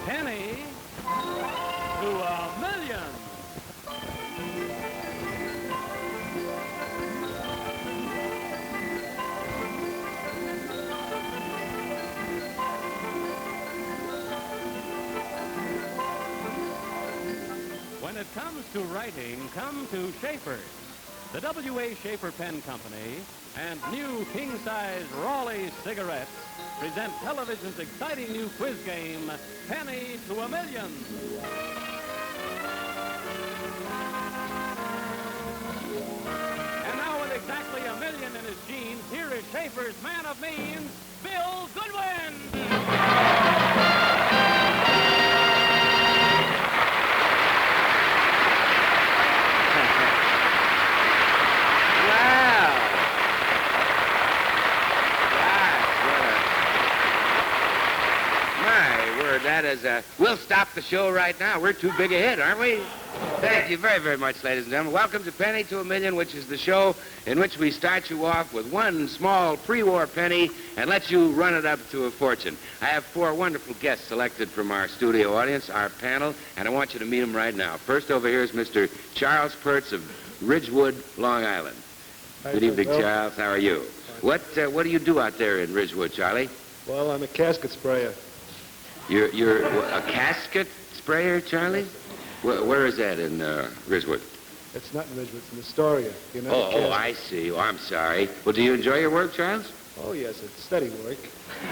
penny to $1,000,000. When it comes to writing, come to Schaefer's. The W.A. Schaefer Pen Company and new king-size Raleigh cigarettes present television's exciting new quiz game, Penny to $1,000,000. And now with exactly $1,000,000 in his jeans, here is Schaefer's man of means, Bill Goodwin. That is we'll stop the show right now. We're too big a hit, aren't we? Thank you very, very much, ladies and gentlemen. Welcome to Penny to $1,000,000, which is the show in which we start you off with one small pre-war penny and let you run it up to a fortune. I have 4 wonderful guests selected from our studio audience, our panel, and I want you to meet them right now. First over here is Mr. Charles Pertz of Ridgewood, Long Island. Good evening, Charles. How are you? What do you do out there in Ridgewood, Charlie? Well, I'm a casket sprayer. You're a casket sprayer, Charlie? Where is that in Ridgewood? It's not in Ridgewood. It's in Astoria. Oh, I see. Oh, I'm sorry. Well, do you enjoy your work, Charles? Oh, yes. It's steady work.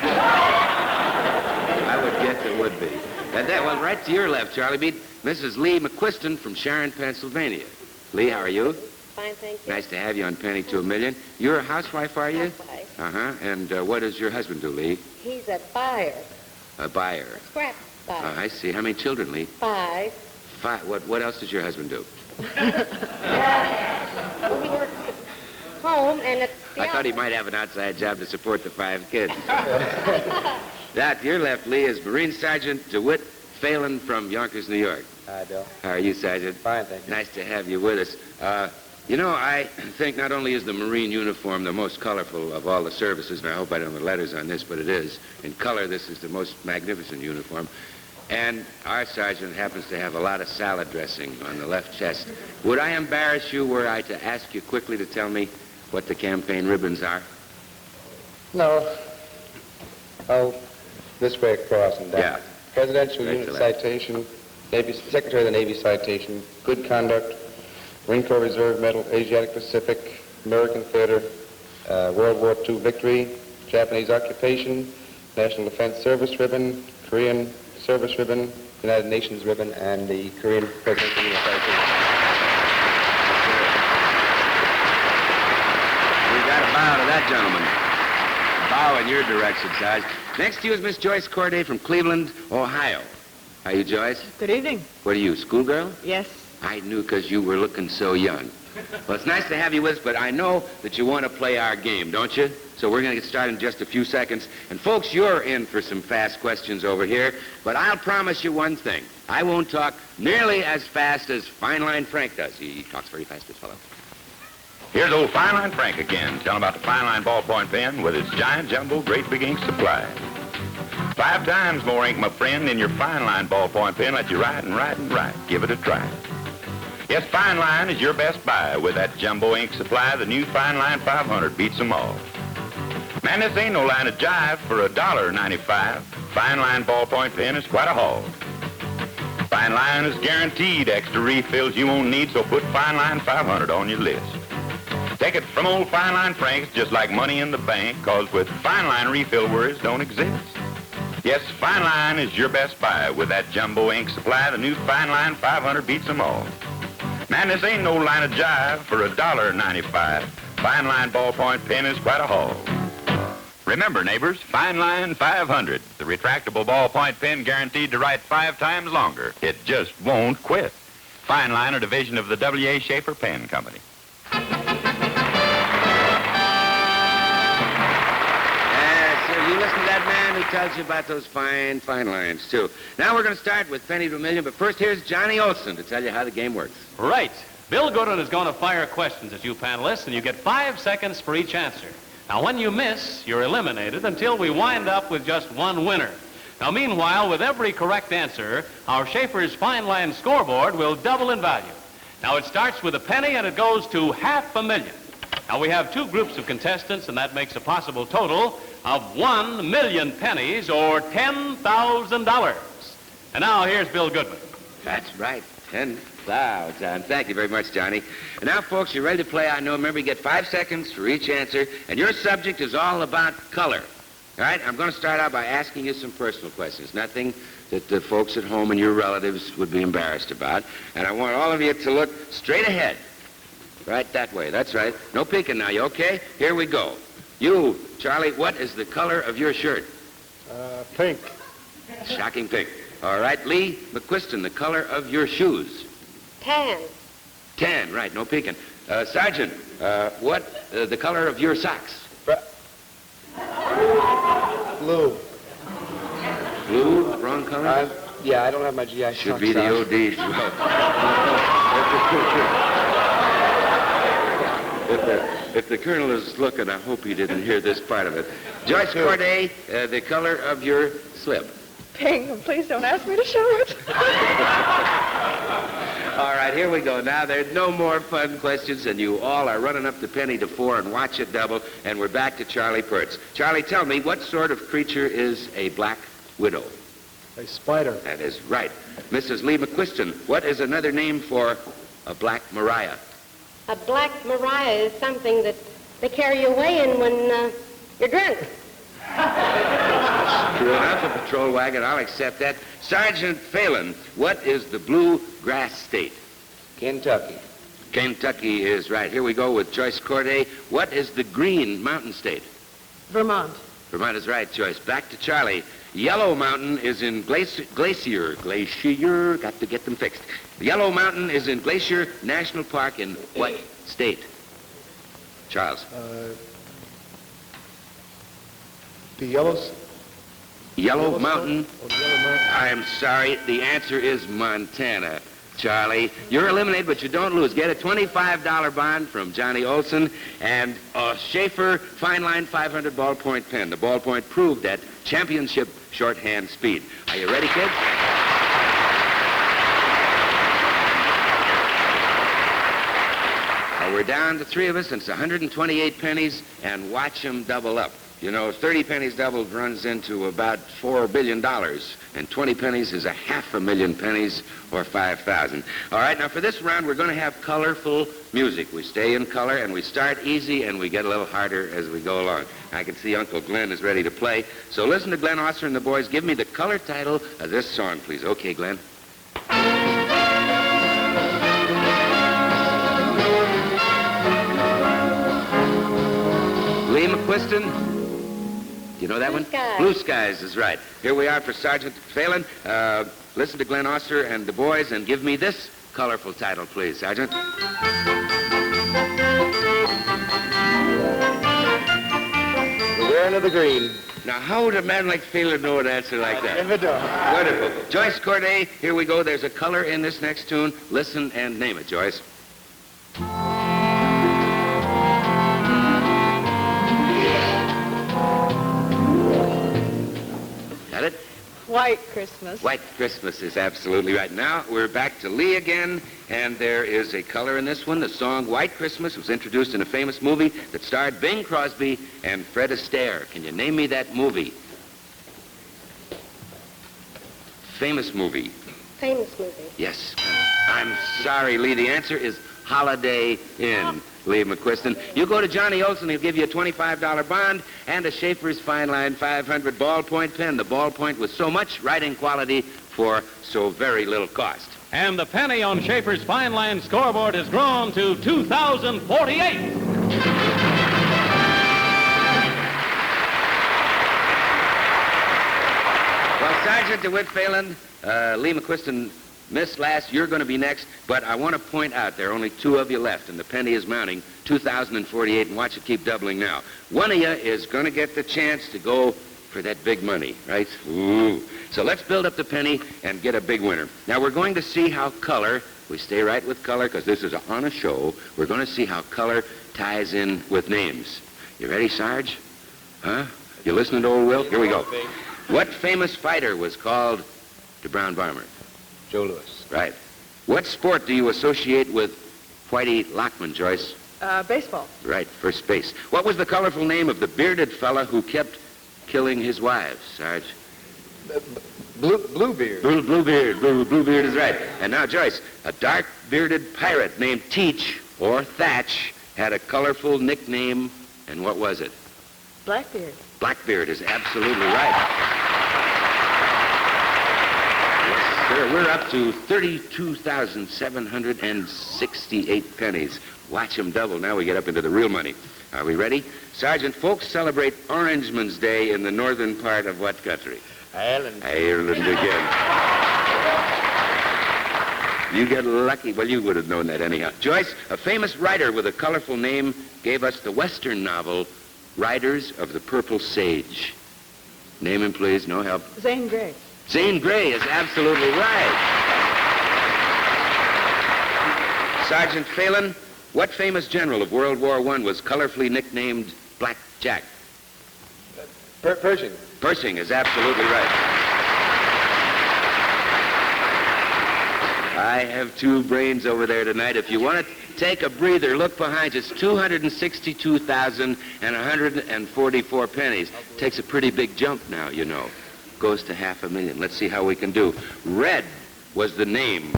I would guess it would be. Well, right to your left, Charlie, meet Mrs. Lee McQuiston from Sharon, Pennsylvania. Lee, how are you? Fine, thank you. Nice to have you on Penny to $1,000,000. You're a housewife, are you? Housewife. Uh-huh. And what does your husband do, Lee? He's a buyer. A buyer. A scrap buyer. I see. How many children, Lee? 5. 5. What else does your husband do? Well, he works at home and at the I thought he office. might have an outside job to support the 5 kids. That, to your left, Lee, is Marine Sergeant DeWitt Phelan from Yonkers, New York. Hi, Bill. How are you, Sergeant? Fine, thank you. Nice to have you with us. I think not only is the Marine uniform the most colorful of all the services, and I hope I don't have letters on this, but it is. In color, this is the most magnificent uniform. And our sergeant happens to have a lot of salad dressing on the left chest. Would I embarrass you were I to ask you quickly to tell me what the campaign ribbons are? No. Oh, this way across and down. Yeah. Presidential Right Unit to left. Citation, Navy, Secretary of the Navy Citation, Good Conduct, Marine Corps Reserve Medal, Asiatic Pacific, American Theater, World War II Victory, Japanese Occupation, National Defense Service Ribbon, Korean Service Ribbon, United Nations Ribbon, and the Korean Presidential Unit Citation. We got a bow to that gentleman. Bow in your direction, Sarge. Next to you is Miss Joyce Corday from Cleveland, Ohio. How are you, Joyce? Good evening. What are you, schoolgirl? Yes. I knew because you were looking so young. Well, it's nice to have you with us, but I know that you want to play our game, don't you? So we're going to get started in just a few seconds. And folks, you're in for some fast questions over here, but I'll promise you one thing. I won't talk nearly as fast as Fine Line Frank does. He talks very fast, this fellow. Here's old Fine Line Frank again, telling about the Fine Line ballpoint pen with its giant jumbo great big ink supply. 5 times more ink, my friend, in your Fine Line ballpoint pen. Let you write and write and write. Give it a try. Yes, Fine Line is your best buy. With that jumbo ink supply, the new Fine Line 500 beats them all. Man, this ain't no line of jive for $1.95. Fine Line ballpoint pen is quite a haul. Fine Line is guaranteed extra refills you won't need, so put Fine Line 500 on your list. Take it from old Fine Line Frank, it's just like money in the bank, cause with Fine Line refill worries don't exist. Yes, Fine Line is your best buy. With that jumbo ink supply, the new Fine Line 500 beats them all. Man, this ain't no line of jive for $1.95. Fine Line ballpoint pen is quite a haul. Remember, neighbors, Fine Line 500, the retractable ballpoint pen guaranteed to write 5 times longer. It just won't quit. Fine Line, a division of the W.A. Schaefer Pen Company. You listen to that man who tells you about those fine lines, too. Now we're going to start with Penny to $1,000,000, but first here's Johnny Olson to tell you how the game works. Right. Bill Goodwin is going to fire questions at you panelists, and you get 5 seconds for each answer. Now, when you miss, you're eliminated until we wind up with just one winner. Now, meanwhile, with every correct answer, our Schaefer's Fine Line scoreboard will double in value. Now, it starts with a penny and it goes to $500,000. Now, we have two groups of contestants, and that makes a possible total of 1,000,000 pennies, or $10,000. And now, here's Bill Goodwin. That's right, 10,000. Thank you very much, Johnny. And now, folks, you ready to play? I know. Remember, you get 5 seconds for each answer, and your subject is all about color. All right? I'm going to start out by asking you some personal questions, nothing that the folks at home and your relatives would be embarrassed about. And I want all of you to look straight ahead. Right that way. That's right. No peeking now. You okay? Here we go. You, Charlie, what is the color of your shirt? Pink. Shocking pink. All right. Lee McQuiston, the color of your shoes? Tan. Tan. Right. No peeking. Sergeant, what the color of your socks? Blue. Blue? Wrong color? Yeah, I don't have my GI Should be the OD. If the colonel is looking, I hope he didn't hear this part of it. Joyce Corday, the color of your slip? Pink, and please don't ask me to show it. All right, here we go. Now, there's no more fun questions, and you all are running up the penny to 4 and watch it double, and we're back to Charlie Pertz. Charlie, tell me, what sort of creature is a black widow? A spider. That is right. Mrs. Lee McQuiston, what is another name for a black Mariah? A black Mariah is something that they carry you away in when you're drunk. True enough, a patrol wagon. I'll accept that. Sergeant Phelan, what is the blue grass state? Kentucky. Kentucky is right. Here we go with Joyce Corday. What is the green mountain state? Vermont. Vermont is right, Joyce. Back to Charlie. Yellow Mountain is in Glacier, got to get them fixed. Yellow Mountain is in Glacier National Park in what state? Charles. The yellows. Yellow Mountain. Oh, the Yellow Mountain. I am sorry. The answer is Montana. Charlie, you're eliminated, but you don't lose. Get a $25 bond from Johnny Olson and a Schaefer Fine Line 500 ballpoint pen. The ballpoint proved at championship shorthand speed. Are you ready, kids? We're down to 3 of us, and it's 128 pennies, and watch them double up. You know, 30 pennies doubled runs into about $4 billion, and 20 pennies is 500,000 pennies, or 5,000. All right, now for this round, we're going to have colorful music. We stay in color, and we start easy, and we get a little harder as we go along. I can see Uncle Glenn is ready to play. So listen to Glenn Osser and the boys. Give me the color title of this song, please. Okay, Glenn. Lee McQuiston. You know that Blue one? Skies. Blue Skies is right. Here we are for Sergeant Phelan. Listen to Glenn Osser and the boys and give me this colorful title, please, Sergeant. The Wearing of the Green. Now, how would a man like Phelan know an answer like that? Never done. Wonderful. Joyce Corday, here we go. There's a color in this next tune. Listen and name it, Joyce. Got it? White Christmas. White Christmas is absolutely right. Now, we're back to Lee again, and there is a color in this one. The song White Christmas was introduced in a famous movie that starred Bing Crosby and Fred Astaire. Can you name me that movie? Famous movie. Famous movie. Yes. I'm sorry, Lee. The answer is Holiday Inn. Lee McQuiston. You go to Johnny Olson, he'll give you a $25 bond and a Schaefer's Fine Line 500 ballpoint pen. The ballpoint with so much writing quality for so very little cost. And the penny on Schaefer's Fine Line scoreboard has grown to 2,048. Well, Sergeant DeWitt Phelan, Lee McQuiston missed last. You're going to be next, but I want to point out there are only 2 of you left, and the penny is mounting 2,048, and watch it keep doubling now. One of you is going to get the chance to go for that big money, right? Ooh. So let's build up the penny and get a big winner. Now, we're going to see how color, we stay right with color because this is a honest show. We're going to see how color ties in with names. You ready, Sarge? Huh? You listening to old Will? Here we go. What famous fighter was called the Brown Bomber? Joe Louis. Right. What sport do you associate with Whitey Lockman, Joyce? Baseball. Right, first base. What was the colorful name of the bearded fella who kept killing his wives, Sarge? Bluebeard. Bluebeard is right. And now, Joyce, a dark-bearded pirate named Teach, or Thatch, had a colorful nickname, and what was it? Blackbeard. Blackbeard is absolutely right. Yes, sir. We're up to 32,768 pennies. Watch them double. Now we get up into the real money. Are we ready? Sergeant, folks celebrate Orangeman's Day in the northern part of what country? Ireland. Ireland again. You get lucky. Well, you would have known that anyhow. Joyce, a famous writer with a colorful name, gave us the Western novel, Riders of the Purple Sage. Name him, please. No help. Zane Grey. Zane Grey is absolutely right. Sergeant Phelan, what famous general of World War I was colorfully nicknamed Black Jack? Pershing. Pershing is absolutely right. I have two brains over there tonight. If you want to take a breather, look behind you. It's 262,144 pennies. Takes a pretty big jump now, you know. Goes to $500,000. Let's see how we can do. Red was the name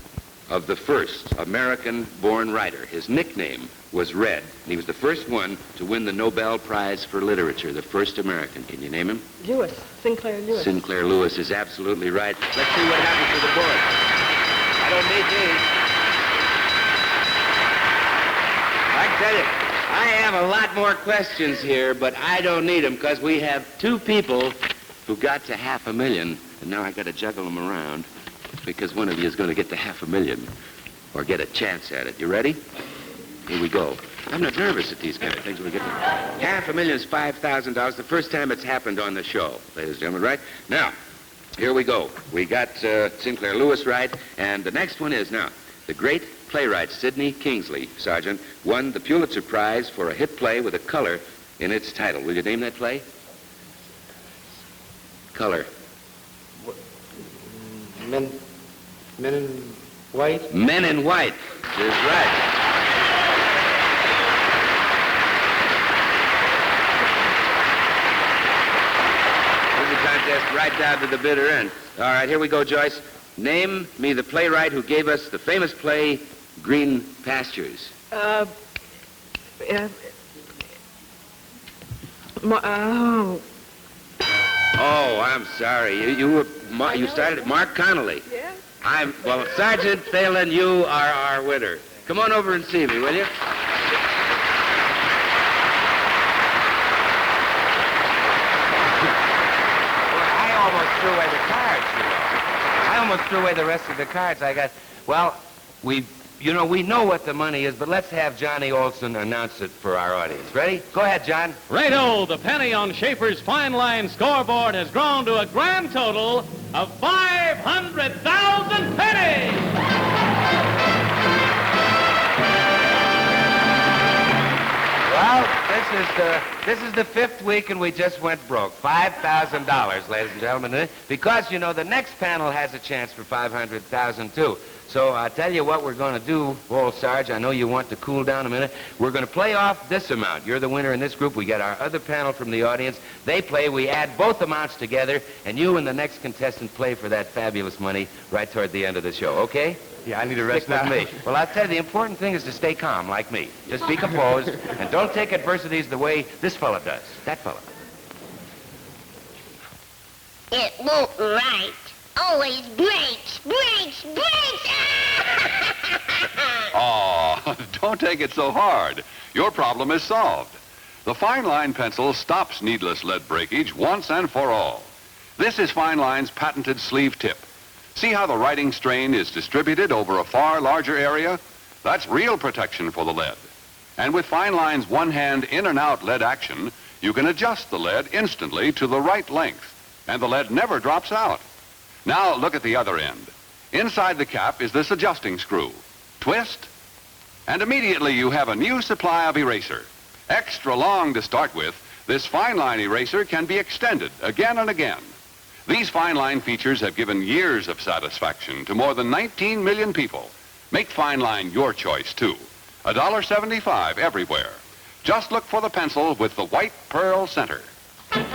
of the first American-born writer. His nickname was Red. And he was the first one to win the Nobel Prize for Literature, the first American. Can you name him? Lewis. Sinclair Lewis. Sinclair Lewis is absolutely right. Let's see what happens to the board. I don't need these. I tell you, I have a lot more questions here, but I don't need them because we have two people who got to $500,000, and now I got to juggle them around because one of you is going to get to $500,000 or get a chance at it. You ready? Here we go. I'm not nervous at these kind of things. We get $500,000 is $5,000. The first time it's happened on the show, ladies and gentlemen, right? Now, here we go. We got Sinclair Lewis right, and the next one is now the great playwright Sidney Kingsley, Sergeant, won the Pulitzer Prize for a hit play with a color in its title. Will you name that play? Color. Men in White. Men in White is right. Contest right down to the bitter end. All right, here we go, Joyce. Name me the playwright who gave us the famous play, Green Pastures. Oh. Oh, I'm sorry. You started Mark Connolly. Yeah. Well, Sergeant Phelan, you are our winner. Come on over and see me, will you? Threw away the cards, you know. I almost threw away the rest of the cards. We know what the money is, but let's have Johnny Olson announce it for our audience. Ready? Go ahead, John. Righto, the penny on Schaefer's Fine Line scoreboard has grown to a grand total of 500,000 pennies! Well, this is the fifth week, and we just went broke. $5,000, ladies and gentlemen. Because, you know, the next panel has a chance for $500,000 too. So I'll tell you what we're going to do, old Sarge. I know you want to cool down a minute. We're going to play off this amount. You're the winner in this group. We get our other panel from the audience. They play. We add both amounts together, and you and the next contestant play for that fabulous money right toward the end of the show. Okay? Yeah, I need a rest Stick now. with me. Well, I'll tell you, the important thing is to stay calm, like me. Just be composed, and don't take adversities the way this fella does. That fella. It won't right. Always breaks. Oh, don't take it so hard. Your problem is solved. The Fine Line pencil stops needless lead breakage once and for all. This is Fine Line's patented sleeve tip. See how the writing strain is distributed over a far larger area? That's real protection for the lead. And with Fine Line's one-hand in and out lead action, you can adjust the lead instantly to the right length, and the lead never drops out. Now look at the other end. Inside the cap is this adjusting screw. Twist, and immediately you have a new supply of eraser. Extra long to start with, this Fine Line eraser can be extended again and again. These fine line features have given years of satisfaction to more than 19 million people. Make fine line your choice, too. $1.75 everywhere. Just look for the pencil with the white pearl center. And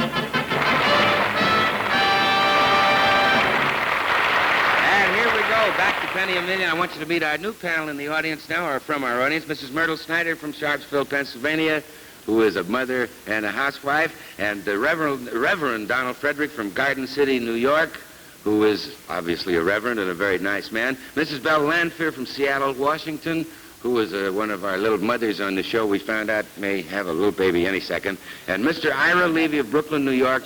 here we go, back to Penny a Million. I want you to meet our new panel in the audience now, or from our audience, Mrs. Myrtle Snyder from Sharpsville, Pennsylvania, who is a mother and a housewife, and the Reverend Donald Frederick from Garden City, New York, who is obviously a reverend and a very nice man. Mrs. Belle Lanphier from Seattle, Washington, who is one of our little mothers on the show. We found out may have a little baby any second. And Mr. Ira Levy of Brooklyn, New York,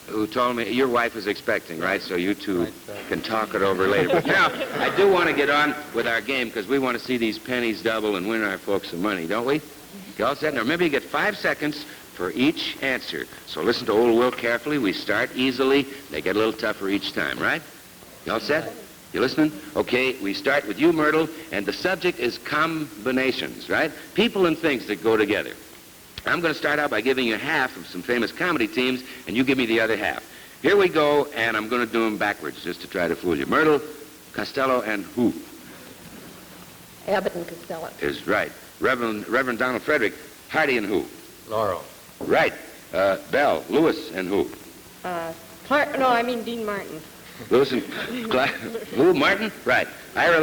who told me your wife is expecting, right? So you two can talk it over later. But now, I do want to get on with our game because we want to see these pennies double and win our folks some money, don't we? You all set? Now remember, you get 5 seconds for each answer. So listen to old Will carefully. We start easily. They get a little tougher each time, right? You all set? You listening? Okay, we start with you, Myrtle, and the subject is combinations, right? People and things that go together. I'm going to start out by giving you half of some famous comedy teams, and you give me the other half. Here we go, and I'm going to do them backwards just to try to fool you. Myrtle, Costello, and who? Abbott and Costello. Is right. Reverend Donald Frederick, Hardy, and who? Laurel. Right. Bell, Lewis, and who? Dean Martin. Lewis and who? Martin? Right. Ira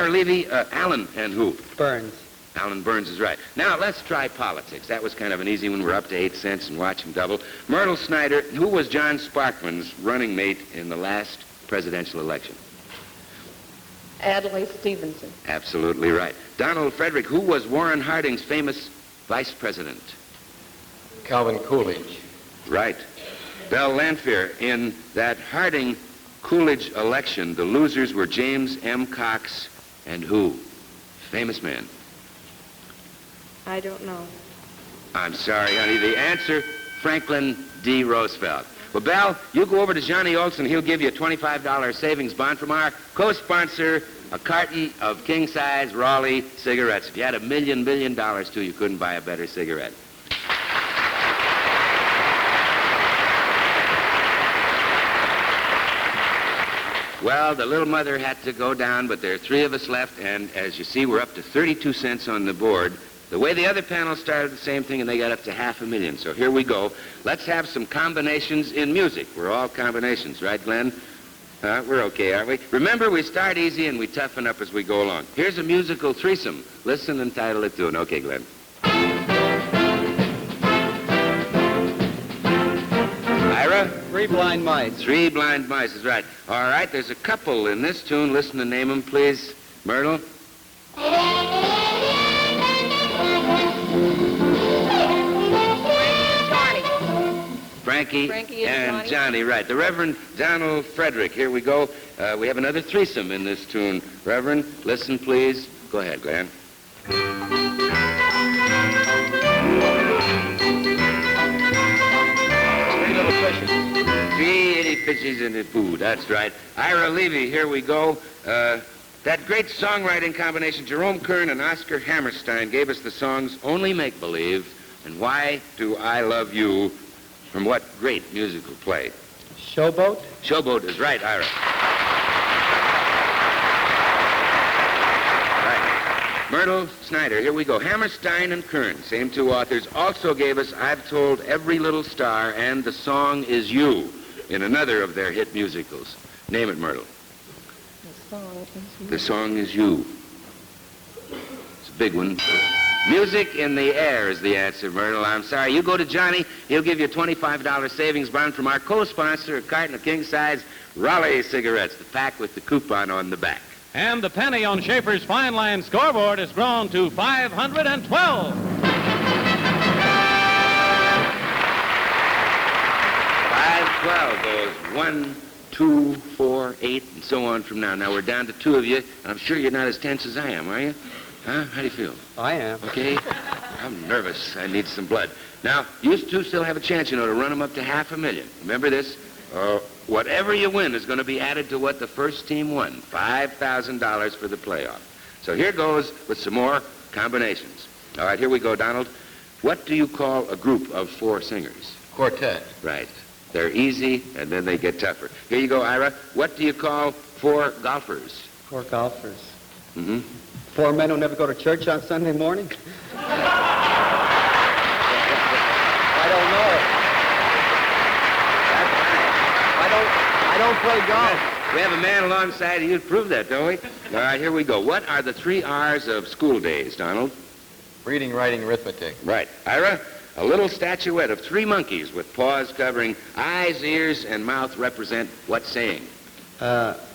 Levy, Allen, and who? Burns. Alan Burns is right. Now, let's try politics. That was kind of an easy one. We're up to 8 cents and watch him double. Myrtle Snyder, who was John Sparkman's running mate in the last presidential election? Adlai Stevenson. Absolutely right. Donald Frederick, who was Warren Harding's famous vice president? Calvin Coolidge. Right. Belle Lanphier, in that Harding-Coolidge election, the losers were James M. Cox and who? Famous man. I don't know. I'm sorry, honey. The answer, Franklin D. Roosevelt. Well, Belle, you go over to Johnny Olson. He'll give you a $25 savings bond from our co-sponsor, a carton of king-size Raleigh cigarettes. If you had $1 billion, too, you couldn't buy a better cigarette. Well, the little mother had to go down, but there are 3 of us left, and as you see, we're up to 32 cents on the board. The way the other panel started the same thing, and they got up to $500,000. So here we go. Let's have some combinations in music. We're all combinations, right, Glenn? We're okay, aren't we? Remember, we start easy and we toughen up as we go along. Here's a musical threesome. Listen and title it to it. Okay, Glenn. Ira? 3 Blind Mice. 3 Blind Mice is right. All right, there's a couple in this tune. Listen to name them, please. Myrtle? Frankie and Johnny, right. The Reverend Donald Frederick. Here we go. We have another threesome in this tune. Reverend, listen, please. Go ahead, Glenn. 3 little fishes. 3 itty fishes in the food. That's right. Ira Levy, here we go. That great songwriting combination, Jerome Kern and Oscar Hammerstein, gave us the songs Only Make Believe and Why Do I Love You, from what great musical play? Showboat. Showboat is right, Ira. Right. Myrtle Snyder, here we go. Hammerstein and Kern, same 2 authors, also gave us I've Told Every Little Star and The Song Is You in another of their hit musicals. Name it, Myrtle. The Song Is You. It's a big one. Music in the Air is the answer, Myrtle. I'm sorry. You go to Johnny. He'll give you a $25 savings bond from our co-sponsor, a carton of king-size Raleigh cigarettes, the pack with the coupon on the back. And the penny on Schaefer's Fine Line scoreboard has grown to 512. 512 goes 1, 2, 4, 8, and so on from now. Now, we're down to 2 of you, and I'm sure you're not as tense as I am, are you? Huh? How do you feel? I am. Okay. I'm nervous. I need some blood. Now, you 2 still have a chance, to run them up to $500,000. Remember this? Whatever you win is going to be added to what the first team won. $5,000 for the playoff. So here goes with some more combinations. All right, here we go, Donald. What do you call a group of 4 singers? Quartet. Right. They're easy, and then they get tougher. Here you go, Ira. What do you call 4 golfers? 4 golfers. Mm-hmm. 4 men who never go to church on Sunday morning? I don't know. I don't play golf. We have a man alongside of you to prove that, don't we? All right, here we go. What are the 3 R's of school days, Donald? Reading, writing, arithmetic. Right. Ira, a little statuette of 3 monkeys with paws covering eyes, ears, and mouth represent what saying?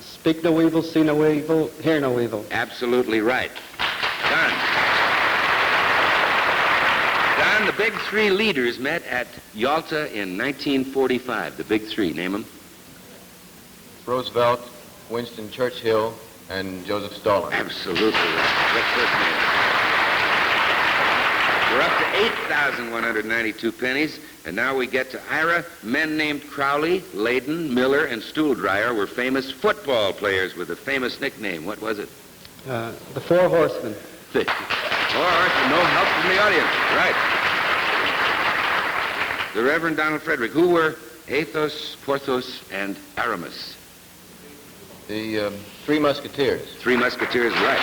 Speak no evil, see no evil, hear no evil. Absolutely right. Don. Don, the big 3 leaders met at Yalta in 1945. The big 3, name them. Roosevelt, Winston Churchill, and Joseph Stalin. Absolutely right. What's first name? We're up to 8,192 pennies, and now we get to Ira. Men named Crowley, Layden, Miller, and Stooldryer were famous football players with a famous nickname. What was it? The 4 Horsemen. 4 Horsemen, no help from the audience. Right. The Reverend Donald Frederick. Who were Athos, Porthos, and Aramis? The 3 Musketeers. 3 Musketeers, right.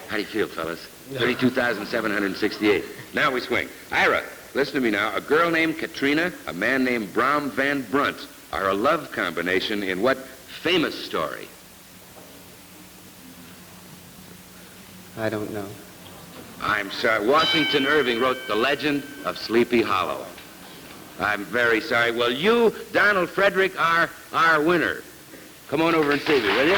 How do you feel, fellas? 32,768. Now we swing. Ira, listen to me now. A girl named Katrina, a man named Brom Van Brunt are a love combination in what famous story? I don't know. I'm sorry. Washington Irving wrote The Legend of Sleepy Hollow. I'm very sorry. Well, you, Donald Frederick, are our winner. Come on over and see me, will you?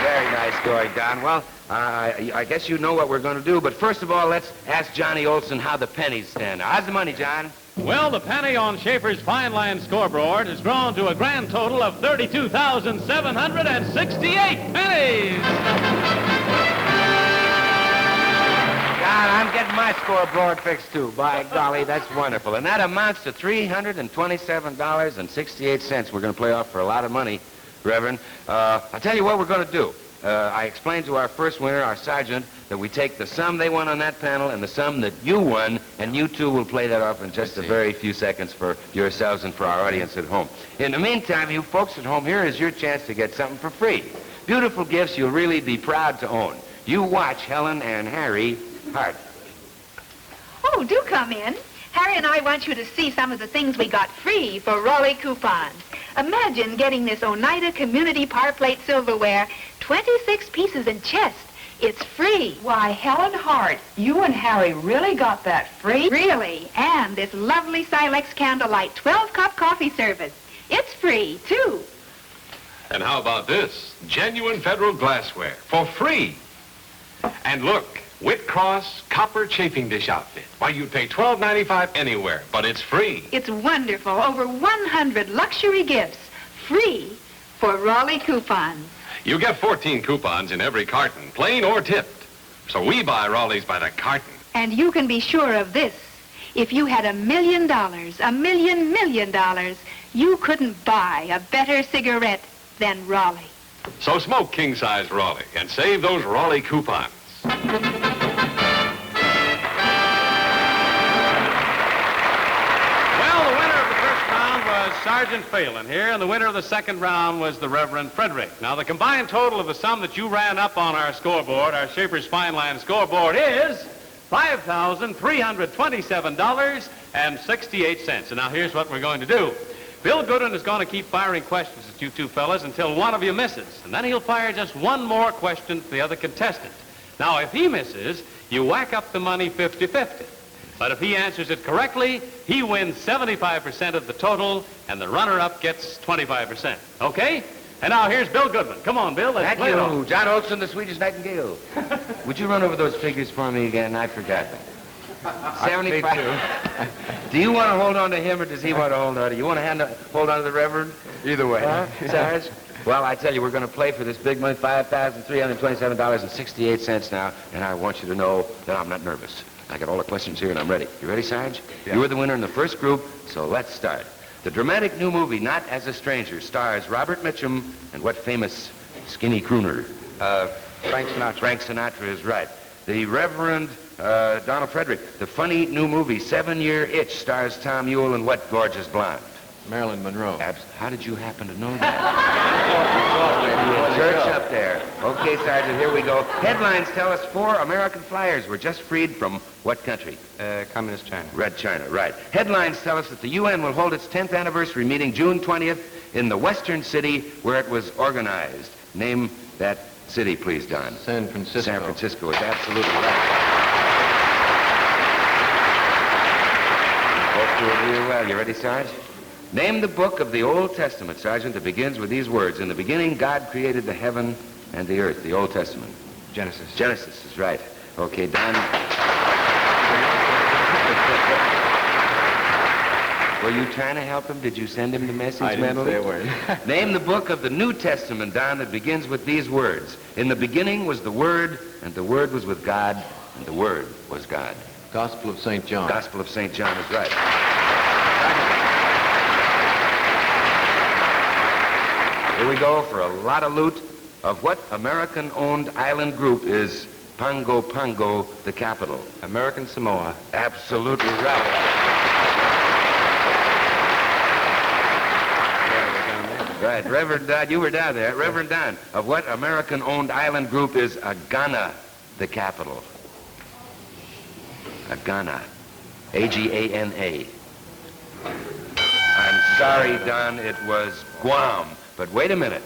Very nice story, Don. Well, I guess you know what we're going to do, but first of all, let's ask Johnny Olson how the pennies stand. How's the money, John? Well, the penny on Schaefer's Fine Line scoreboard has grown to a grand total of 32,768 pennies. God, I'm getting my scoreboard fixed, too. By golly, that's wonderful. And that amounts to $327.68. We're going to play off for a lot of money, Reverend. I'll tell you what we're going to do. I explained to our first winner, our sergeant, that we take the sum they won on that panel and the sum that you won, and you two will play that off in just a very few seconds for yourselves and for our audience at home. In the meantime, you folks at home, here is your chance to get something for free. Beautiful gifts you'll really be proud to own. You watch Helen and Harry Hart. Oh, do come in. Harry and I want you to see some of the things we got free for Raleigh coupons. Imagine getting this Oneida Community Par Plate silverware, 26 pieces in chest. It's free. Why, Helen Hart, you and Harry really got that free? Really. And this lovely Silex Candlelight 12-cup coffee service. It's free, too. And how about this? Genuine Federal glassware for free. And look, Whitcross copper chafing dish outfit. Why, you'd pay $12.95 anywhere, but it's free. It's wonderful. Over 100 luxury gifts. Free for Raleigh coupons. You get 14 coupons in every carton, plain or tipped. So we buy Raleigh's by the carton. And you can be sure of this. If you had $1 million, $1 million, you couldn't buy a better cigarette than Raleigh. So smoke king-size Raleigh and save those Raleigh coupons. Sergeant Phelan here, and the winner of the second round was the Reverend Frederick. Now, the combined total of the sum that you ran up on our scoreboard, our Schaefer's Fine Line scoreboard, is $5,327.68. And now here's what we're going to do. Bill Goodwin is going to keep firing questions at you two fellas until one of you misses, and then he'll fire just one more question to the other contestant. Now, if he misses, you whack up the money 50-50. But if he answers it correctly, he wins 75% of the total, and the runner-up gets 25%. Okay? And now here's Bill Goodwin. Come on, Bill. Let's play it Thank you, off. John Olson, the Swedish Nightingale. Would you run over those figures for me again? I forgot them. 75. Do you want to hold on to him, or does he want to hold on to you? You want to hold on to the Reverend? Either way. Sarge? Well, I tell you, we're going to play for this big money, $5,327.68 now, and I want you to know that I'm not nervous. I got all the questions here, and I'm ready. You ready, Sarge? Yeah. You were the winner in the first group, so let's start. The dramatic new movie, Not as a Stranger, stars Robert Mitchum and what famous skinny crooner? Frank Sinatra. Frank Sinatra is right. The Reverend Donald Frederick. The funny new movie, 7-Year Itch, stars Tom Ewell and what gorgeous blonde? Marilyn Monroe. How did you happen to know that? Church up there. Okay, Sergeant, here we go. Headlines tell us 4 American flyers were just freed from what country? Communist China. Red China, right. Headlines tell us that the UN will hold its 10th anniversary meeting June 20th in the western city where it was organized. Name that city, please, Don. San Francisco. San Francisco is absolutely right. Hope you're real well. You ready, Sarge? Name the book of the Old Testament, Sergeant, that begins with these words. In the beginning, God created the heaven and the earth. The Old Testament. Genesis. Genesis is right. Okay, Don. Were you trying to help him? Did you send him the message I didn't mentally? say a word. Name the book of the New Testament, Don, that begins with these words. In the beginning was the Word, and the Word was with God, and the Word was God. Gospel of St. John. Gospel of St. John is right. Here we go for a lot of loot. Of what American-owned island group is Pongo Pongo the capital? American Samoa. Absolutely right. Right, Reverend Don, you were down there. Reverend Don, of what American-owned island group is Ghana the capital? Ghana. A-G-A-N-A. I'm sorry, Don, it was Guam. But wait a minute.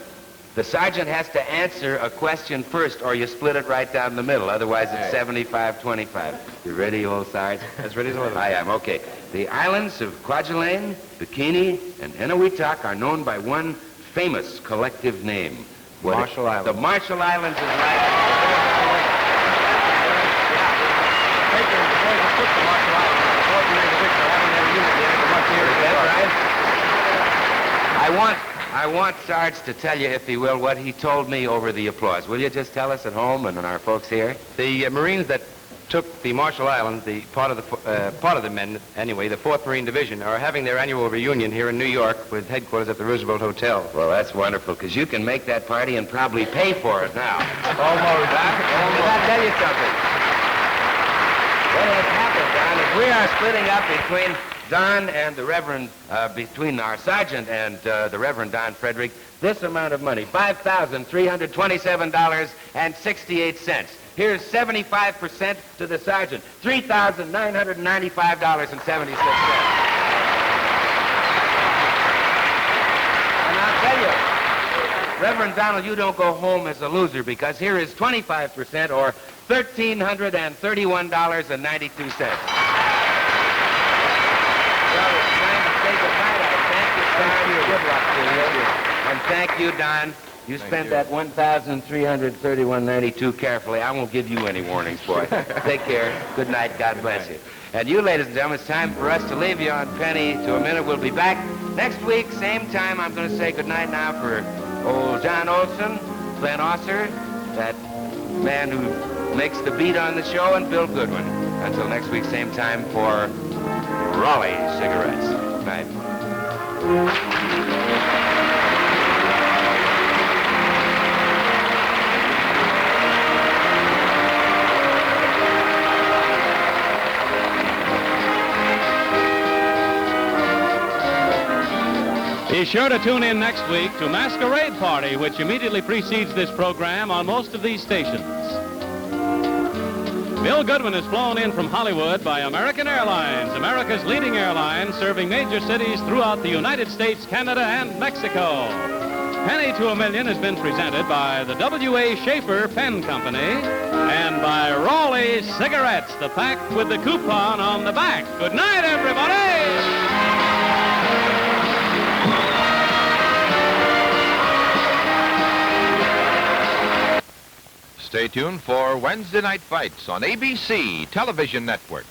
The sergeant has to answer a question first, or you split it right down the middle. Otherwise, it's 75-25. You ready, old Sarge? As ready as I I am, okay. The islands of Kwajalein, Bikini, and Eniwetok are known by one famous collective name. Marshall Islands. The Marshall Islands is right. I want Sarge to tell you, if he will, what he told me over the applause. Will you just tell us at home and our folks here? The Marines that took the Marshall Islands, the part of the men, anyway, the 4th Marine Division, are having their annual reunion here in New York with headquarters at the Roosevelt Hotel. Well, that's wonderful, because you can make that party and probably pay for it now. Almost. I'll tell you something. What has happened, Don, is we are splitting up between Don and the Reverend, between our sergeant and the Reverend Don Frederick, this amount of money, $5,327.68. Here's 75% to the sergeant, $3,995.76. And I'll tell you, Reverend Donald, you don't go home as a loser, because here is 25%, or $1,331.92. Good luck to you. And thank you, Don. You spent that $1,331.92 carefully. I won't give you any warnings, boy. Take care. Good night. God bless you. And you, ladies and gentlemen, it's time for us to leave you on Penny to a Minute. We'll be back next week, same time. I'm going to say good night now for old John Olson, Glenn Osser, that man who makes the beat on the show, and Bill Goodwin. Until next week, same time for Raleigh Cigarettes. Good night. Be sure to tune in next week to Masquerade Party, which immediately precedes this program on most of these stations. Bill Goodwin is flown in from Hollywood by American Airlines, America's leading airline, serving major cities throughout the United States, Canada, and Mexico. Penny to a Million has been presented by the W.A. Schaefer Pen Company and by Raleigh Cigarettes, the pack with the coupon on the back. Good night, everybody! Stay tuned for Wednesday Night Fights on ABC Television Network.